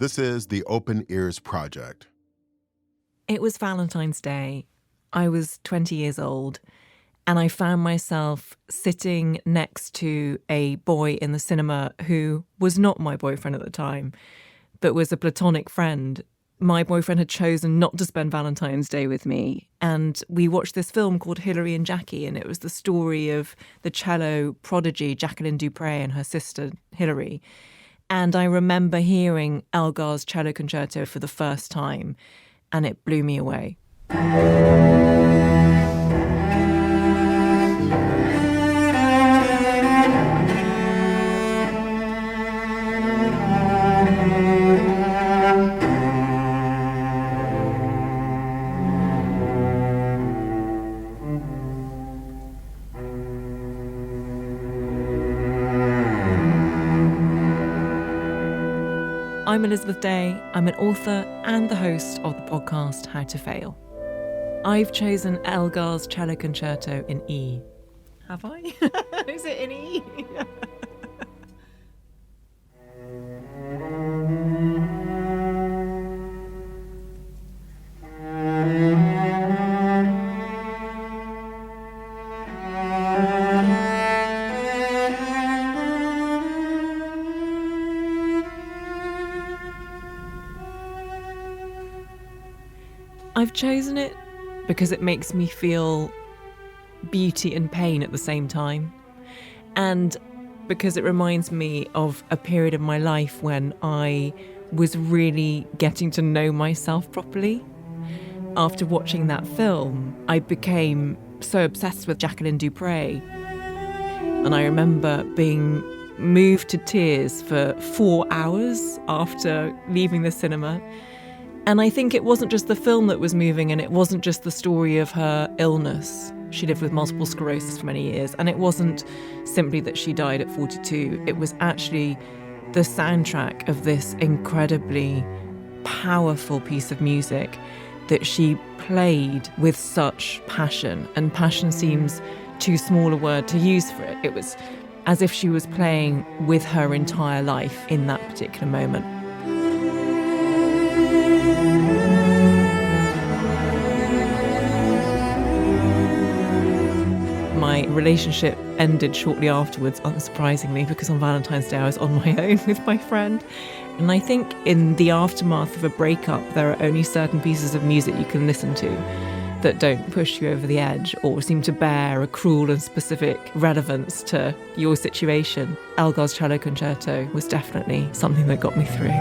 This is the Open Ears Project. It was Valentine's Day. I was 20 years old, and I found myself sitting next to a boy in the cinema who was not my boyfriend at the time, but was a platonic friend. My boyfriend had chosen not to spend Valentine's Day with me, and we watched this film called Hilary and Jackie, and it was the story of the cello prodigy Jacqueline Du Pré and her sister Hilary. And I remember hearing Elgar's Cello Concerto for the first time, and it blew me away. I'm Elizabeth Day. I'm an author and the host of the podcast How to Fail. I've chosen Elgar's Cello Concerto in E. Have I? Is it in E? I've chosen it because it makes me feel beauty and pain at the same time, and because it reminds me of a period of my life when I was really getting to know myself properly. After watching that film, I became so obsessed with Jacqueline Du Pré, and I remember being moved to tears for 4 hours after leaving the cinema. And I think it wasn't just the film that was moving, and it wasn't just the story of her illness. She lived with multiple sclerosis for many years, and it wasn't simply that she died at 42. It was actually the soundtrack of this incredibly powerful piece of music that she played with such passion, and passion seems too small a word to use for it. It was as if she was playing with her entire life in that particular moment. My relationship ended shortly afterwards, unsurprisingly, because on Valentine's Day I was on my own with my friend. And I think in the aftermath of a breakup, there are only certain pieces of music you can listen to that don't push you over the edge or seem to bear a cruel and specific relevance to your situation. Elgar's Cello Concerto was definitely something that got me through.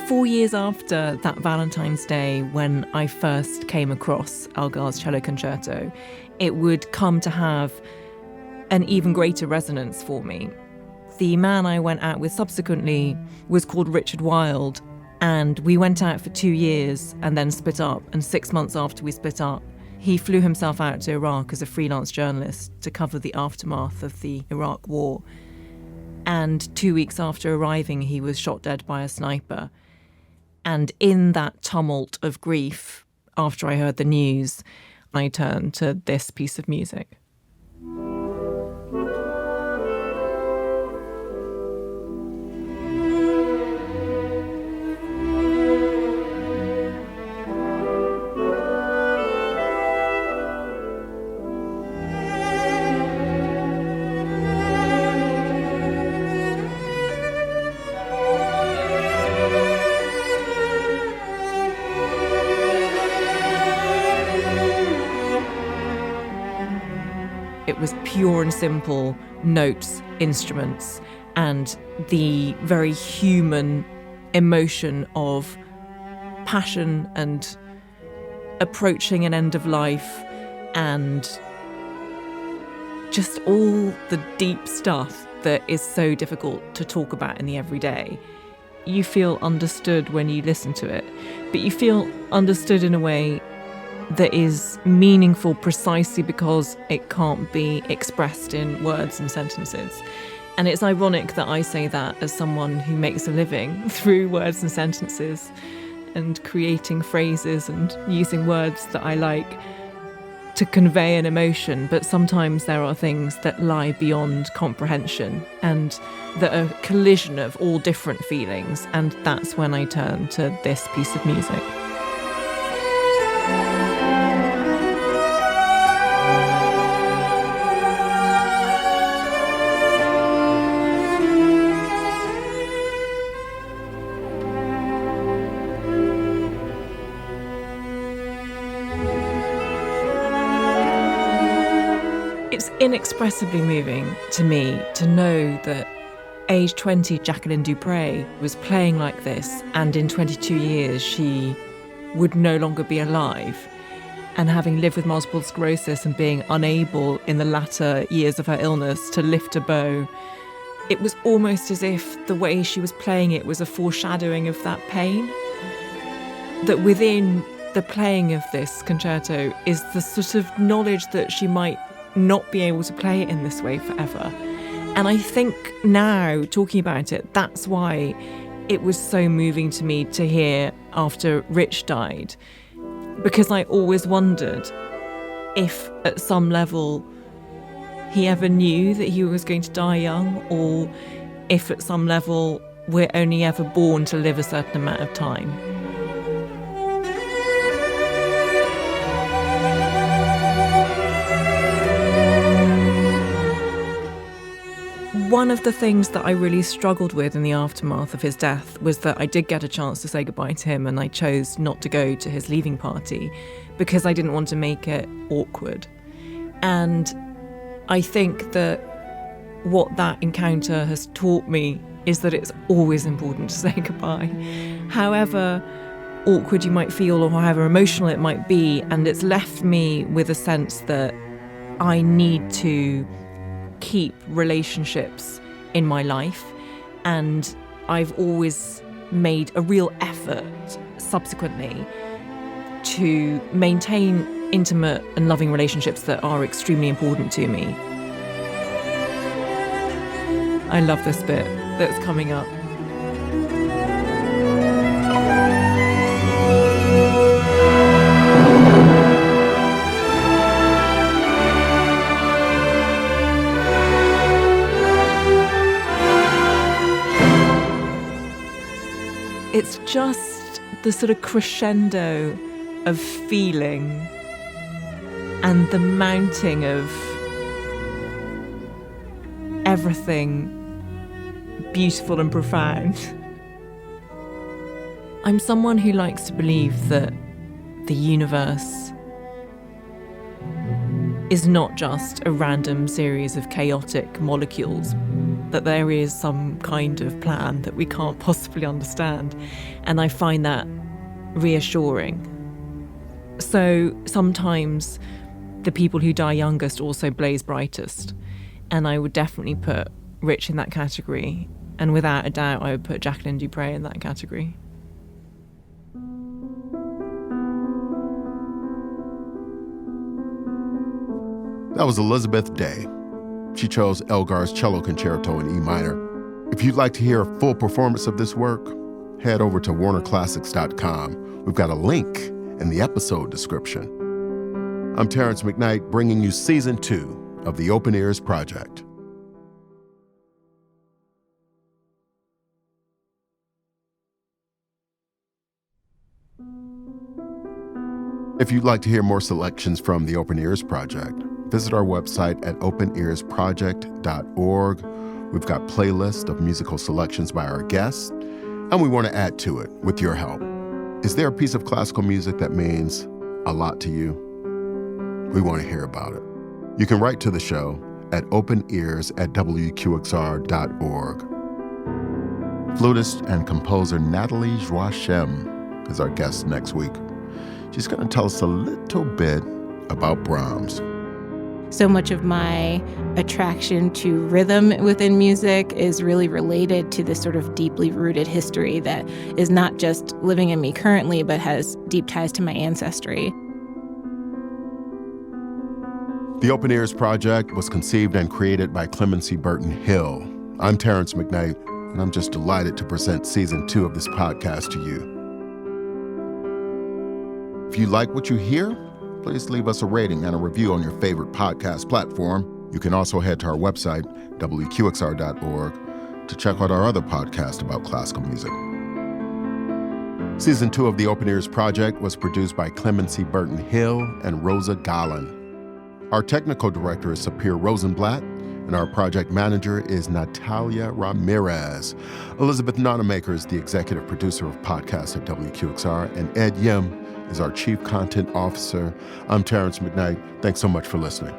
4 years after that Valentine's Day, when I first came across Elgar's Cello Concerto, it would come to have an even greater resonance for me. The man I went out with subsequently was called Richard Wilde, and we went out for 2 years and then split up. And 6 months after we split up, he flew himself out to Iraq as a freelance journalist to cover the aftermath of the Iraq War. And 2 weeks after arriving, he was shot dead by a sniper. And in that tumult of grief, after I heard the news, I turned to this piece of music. It was pure and simple notes, instruments, and the very human emotion of passion and approaching an end of life and just all the deep stuff that is so difficult to talk about in the everyday. You feel understood when you listen to it, but you feel understood in a way that is meaningful precisely because it can't be expressed in words and sentences. And it's ironic that I say that as someone who makes a living through words and sentences and creating phrases and using words that I like to convey an emotion, but sometimes there are things that lie beyond comprehension and that are a collision of all different feelings, and that's when I turn to this piece of music. It's inexpressibly moving to me to know that age 20 Jacqueline Du Pré was playing like this, and in 22 years she would no longer be alive. And having lived with multiple sclerosis and being unable in the latter years of her illness to lift a bow, it was almost as if the way she was playing it was a foreshadowing of that pain. That within the playing of this concerto is the sort of knowledge that she might not be able to play it in this way forever. And I think now, talking about it, that's why it was so moving to me to hear after Rich died, because I always wondered if at some level he ever knew that he was going to die young, or if at some level we're only ever born to live a certain amount of time. One of the things that I really struggled with in the aftermath of his death was that I did get a chance to say goodbye to him, and I chose not to go to his leaving party because I didn't want to make it awkward. And I think that what that encounter has taught me is that it's always important to say goodbye, however awkward you might feel or however emotional it might be. And it's left me with a sense that I need to keep relationships in my life, and I've always made a real effort subsequently to maintain intimate and loving relationships that are extremely important to me. I love this bit that's coming up. It's just the sort of crescendo of feeling and the mounting of everything beautiful and profound. I'm someone who likes to believe that the universe is not just a random series of chaotic molecules, that there is some kind of plan that we can't possibly understand. And I find that reassuring. So sometimes the people who die youngest also blaze brightest. And I would definitely put Rich in that category. And without a doubt, I would put Jacqueline Du Pré in that category. That was Elizabeth Day. She chose Elgar's Cello Concerto in E minor. If you'd like to hear a full performance of this work, head over to warnerclassics.com. We've got a link in the episode description. I'm Terrence McKnight, bringing you Season 2 of the Open Ears Project. If you'd like to hear more selections from the Open Ears Project, visit our website at openearsproject.org. We've got playlists of musical selections by our guests, and we want to add to it with your help. Is there a piece of classical music that means a lot to you? We want to hear about it. You can write to the show at openears@wqxr.org. Flutist and composer Nathalie Joachim is our guest next week. She's going to tell us a little bit about Brahms. So much of my attraction to rhythm within music is really related to this sort of deeply rooted history that is not just living in me currently, but has deep ties to my ancestry. The Open Ears Project was conceived and created by Clemency Burton Hill. I'm Terrence McKnight, and I'm just delighted to present Season 2 of this podcast to you. If you like what you hear, please leave us a rating and a review on your favorite podcast platform. You can also head to our website, WQXR.org, to check out our other podcast about classical music. Season 2 of the Open Ears Project was produced by Clemency Burton Hill and Rosa Gallen. Our technical director is Sapir Rosenblatt, and our project manager is Natalia Ramirez. Elizabeth Nonamaker is the executive producer of podcasts at WQXR, and Ed Yim is our chief content officer. I'm Terrence McKnight. Thanks so much for listening.